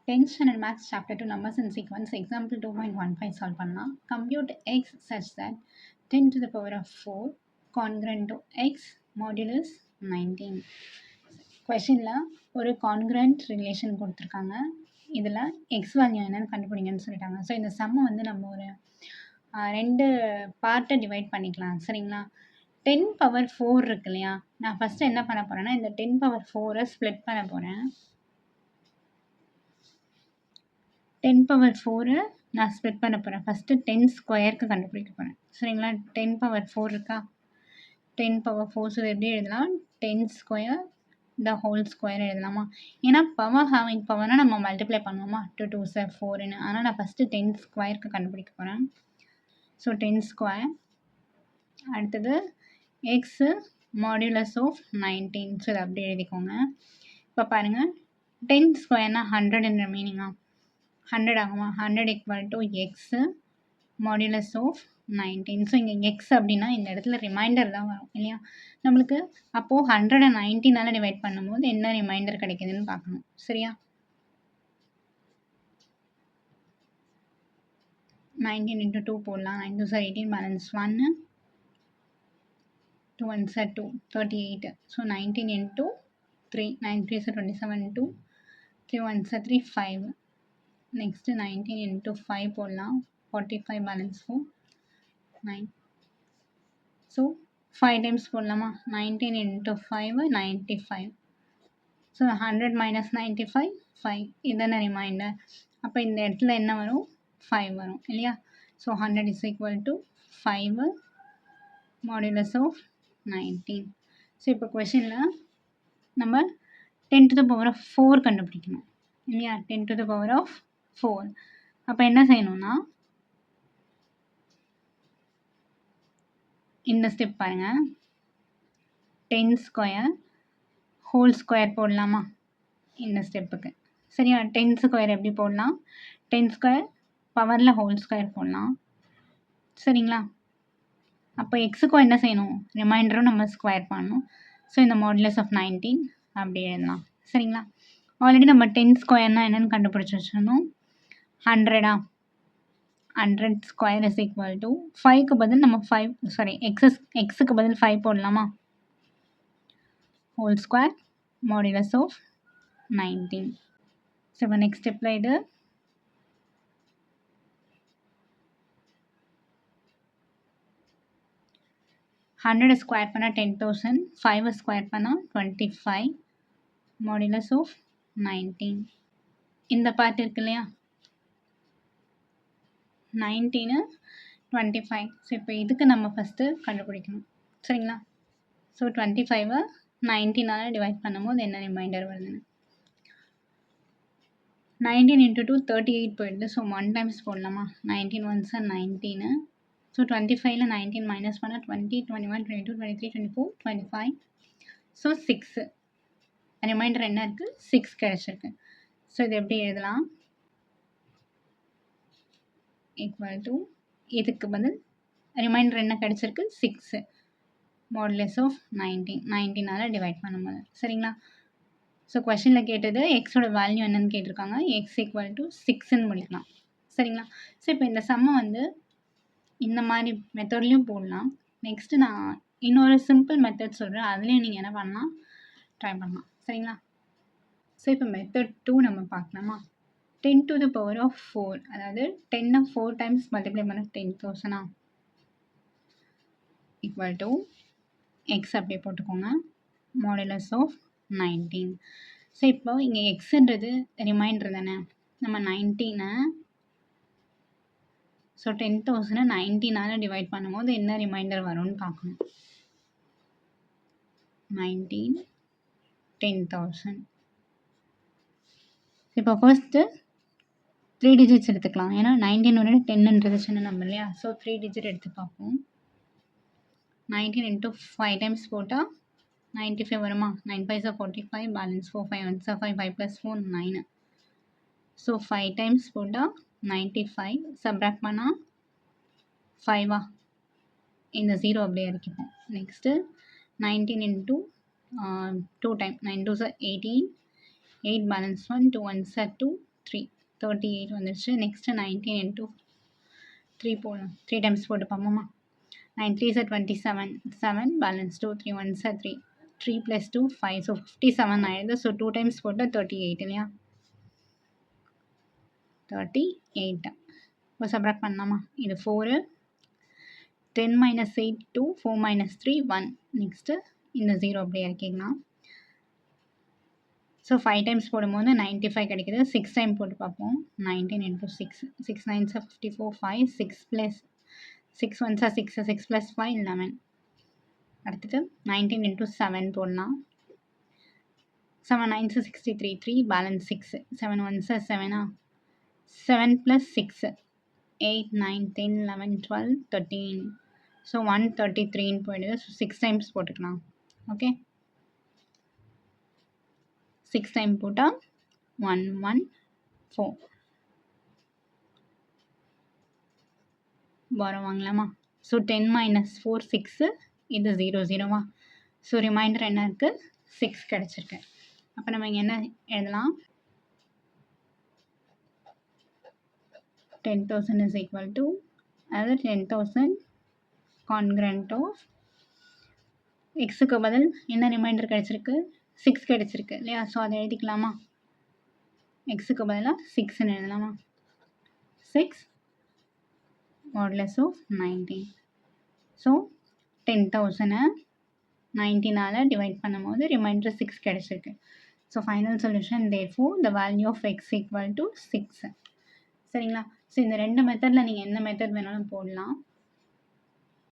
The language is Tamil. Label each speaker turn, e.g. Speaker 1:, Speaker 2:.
Speaker 1: 10th standard maths chapter 2 numbers and sequence example 2.15 solve பண்ணலாம். Compute x such that 10 to the power of 4 congruent to x modulus 19. கொஷினில் ஒரு கான்கிரண்ட் ரிலேஷன் கொடுத்துருக்காங்க. இதில் எக்ஸ் வேல்யூ என்னென்னு கண்டுபிடிங்கன்னு சொல்லிட்டாங்க. ஸோ இந்த சம்மை வந்து நம்ம ஒரு ரெண்டு பார்ட்டை டிவைட் பண்ணிக்கலாம். சரிங்களா? 10 power 4 இருக்கு இல்லையா? நான் ஃபஸ்ட்டு என்ன பண்ண போகிறேன்னா இந்த 10 power 4 ஸ்ப்ளிட் பண்ண போகிறேன். 10 power 4 நான் ஸ்ப்ளிட் பண்ண போகிறேன். ஃபஸ்ட்டு 10 ஸ்கொயருக்கு கண்டுபிடிக்க போகிறேன். சரிங்களா? 10 power 4 இருக்கா? 10 power 4 ஸோ எப்படி எழுதலாம்? 10 ஸ்கொயர் த ஹோல் ஸ்கொயர் எழுதலாமா? ஏன்னா பவர் ஹேவிங் பவர்னால் நம்ம மல்டிப்ளை பண்ணுவோமா? 2 2 சார் 4ன்னு. ஆனால் நான் ஃபஸ்ட்டு 10 ஸ்கொயருக்கு கண்டுபிடிக்க போகிறேன். So 10 square. அடுத்தது எக்ஸு மாடுலஸ் ஆஃப் 19. ஸோ இதை அப்படி எழுதிக்கோங்க. இப்போ பாருங்கள் 10 ஸ்கொயர்னால் 100ன்ற மீனிங்கா? 100 ஆகுமா? 100 equal to x modulus of 19. So இங்கே எக்ஸ் அப்படின்னா இந்த இடத்துல ரிமைண்டர் தான் வரும் இல்லையா? நம்மளுக்கு அப்போது 119 டிவைட் பண்ணும்போது என்ன ரிமைண்டர் கிடைக்குதுன்னு பார்க்கணும். சரியா? 19 into 2 போடலாம். 9 2 18 balance 1 2 1 2 38. So 19 into 3 9 3 27 2 3 1 3 5. Next 19 into 5 போடலாம். 45 பேலன்ஸ் 4 9. ஸோ 5 டைம்ஸ் போடலாமா? 19 into 5 95. So 100 minus 95 5. இதுதானே ரிமைண்டர். அப்போ இந்த இடத்துல என்ன வரும்? 5 வரும் இல்லையா? So 100 is equal to 5 modulus of 19. So இப்போ கொஷினில் நம்ம 10 to the power of 4 கண்டுபிடிக்கணும் இல்லையா? 10 to the power of 4. அப்போ என்ன செய்யணும்னா இந்த ஸ்டெப் பாருங்கள். 10 ஸ்கொயர் ஹோல் ஸ்கொயர் போடலாமா இந்த ஸ்டெப்புக்கு? சரியா? 10 ஸ்கொயர் எப்படி போடலாம்? 10 ஸ்கொயர் பவரில் ஹோல் ஸ்கொயர் போடலாம். சரிங்களா? அப்போ எக்ஸுக்கும் என்ன செய்யணும்? ரிமைண்டரும் நம்ம ஸ்கொயர் பண்ணணும். ஸோ இந்த மாடுலஸ் ஆஃப் 19 அப்படி எழுதலாம். சரிங்களா? ஆல்ரெடி நம்ம 10 ஸ்கொயர்னால் என்னென்னு கண்டுபிடிச்சி வச்சிடணும். 100 100 ஸ்கொயர் இஸ் ஈக்குவல் டு 5க்கு பதில் நம்ம எக்ஸுக்கு பதில் 5 போடலாமா? Whole square modulus of 19. So இப்போ நெக்ஸ்ட் ஸ்டெப்பில் இது 100 ஸ்கொயர் பண்ணால் 10,000, 5 ஸ்கொயர் பண்ணால் 25 மாடுலஸ் ஆஃப் 19. இந்த பார்ட் இருக்கு இல்லையா? 19 25. ஸோ இப்போ இதுக்கு நம்ம ஃபஸ்ட்டு கண்டுபிடிக்கணும். சரிங்களா? ஸோ 25 19 டிவைட் பண்ணும்போது என்ன ரிமைண்டர் வருதுன்னு 19 into 2 38 போயிடுது. ஸோ 1 டைம்ஸ் போடலாமா? 19 1s 19. ஸோ 25ல் 19 மைனஸ் பண்ணால் 20 21 22 23 24 25. ஸோ 6 ரிமைண்டர் என்ன இருக்குது? 6 கிடச்சிருக்கு. ஸோ இது எப்படி எழுதலாம்? ஈக்குவல் டு இதுக்கு பதில் ரிமைண்டர் என்ன கிடச்சிருக்கு? 6 மாடுலஸ் ஆஃப் 19 டிவைட் பண்ணும்போது. சரிங்களா? ஸோ கொஷனில் கேட்டது எக்ஸோட வேல்யூ என்னன்னு கேட்டிருக்காங்க. எக்ஸ் ஈக்குவல் டு 6ன்னு முடிக்கலாம். சரிங்களா? ஸோ இப்போ இந்த சம்மை வந்து இந்த மாதிரி மெத்தட்லேயும் போடலாம். நெக்ஸ்ட்டு நான் இன்னொரு சிம்பிள் மெத்தட் சொல்கிறேன். அதுலேயும் நீங்கள் என்ன பண்ணலாம்? ட்ரை பண்ணலாம். சரிங்களா? ஸோ இப்போ மெத்தட் 2 நம்ம பார்க்கலாமா? 10 to the power of 4, அதாவது 10 4 டைம்ஸ் மல்டிப்ளை பண்ண 10,000 ஈக்குவல் டு எக்ஸ் அப்படியே போட்டுக்கோங்க. Modulus of 19. ஸோ இப்போ இங்கே எக்ஸுன்றது ரிமைண்டர் தானே. நம்ம 19 ஸோ 10,000 19 டிவைட் பண்ணும்போது என்ன ரிமைண்டர் வரும்னு பார்க்கணும். 19 10,000. இப்போ ஃபர்ஸ்ட்டு 3 டிஜிட்ஸ் எடுத்துக்கலாம். ஏன்னா 19 10ன்றது சின்ன நம்பர் இல்லையா? ஸோ 3 டிஜிட் எடுத்து பார்ப்போம். 19 into 5 டைம்ஸ் போட்டால் 95 வருமா? 9 5 45 பேலன்ஸ் 4 5 1 5 5 + 4 9. ஸோ 5 டைம்ஸ் போட்டால் 95 சப்ராக்ட் பண்ணால் 5 இந்த 0 அப்படியே இறக்கிப்போம். நெக்ஸ்ட்டு 19 into 2 டைம் 9 2 18 8 பேலன்ஸ் 1 2 1 2 3 38 வந்துருச்சு. நெக்ஸ்ட்டு 19 இன்ட்டு 3 போடலாம். 3 டைம்ஸ் போட்டு பார்ப்போமா? 9 3s are 27 7 balance 2 3 1s are 3 3 plus 2 5 so 57 ஆயிடுது. ஸோ 2 டைம்ஸ் போட்டால் 38 இல்லையா? 38 இப்போ சப்ராக்ட் பண்ணலாமா? இது 4 10 minus 8 2 4 minus 3 1 நெக்ஸ்ட்டு இந்த 0 அப்படியே இறக்கிக்கலாம். ஸோ 5 டைம்ஸ் போடும்போது 95 கிடைக்குது. 6 டைம் போட்டு பார்ப்போம். 19 into 6 6 9s are 54 5 6 plus 6 1s are 6 6 plus 5 11 அடுத்தது 19 into 7 போடலாம். 7 9s are 63 3 balance 6 7 1s are 7 7 plus 6 8 9 10 11 12 13 so 133 போயிடுது. ஸோ 6 டைம்ஸ் போட்டுக்கலாம். ஓகே 6 டைம் போட்டால் 114 பாரம் வாங்கலாமா? ஸோ 10 minus 4 6 இது 0 0வா? ஸோ ரிமைண்டர் என்ன இருக்குது? 6 கிடச்சிருக்கு. அப்போ நம்ம இங்கே என்ன எழுதலாம்? 10,000 is equal to அதாவது 10,000 கான்கிரண்ட் ஆஃப் எக்ஸுக்கு பதில் என்ன ரிமைண்டர் கிடச்சிருக்கு? 6 கிடச்சிருக்கு இல்லையா? ஸோ அதை எழுதிக்கலாமா? எக்ஸுக்கு பதிலாக 6ன்னு எழுதலாமா? 6 modulus of 19 ஸோ 10,000 19ஆல் டிவைட் பண்ணும்போது ரிமைண்டர் 6 கிடச்சிருக்கு. So final solution therefore the value of x equal to 6. சரிங்களா? ஸோ இந்த 2 மெத்தடில் நீங்கள் எந்த மெத்தட் வேணாலும் போடலாம்.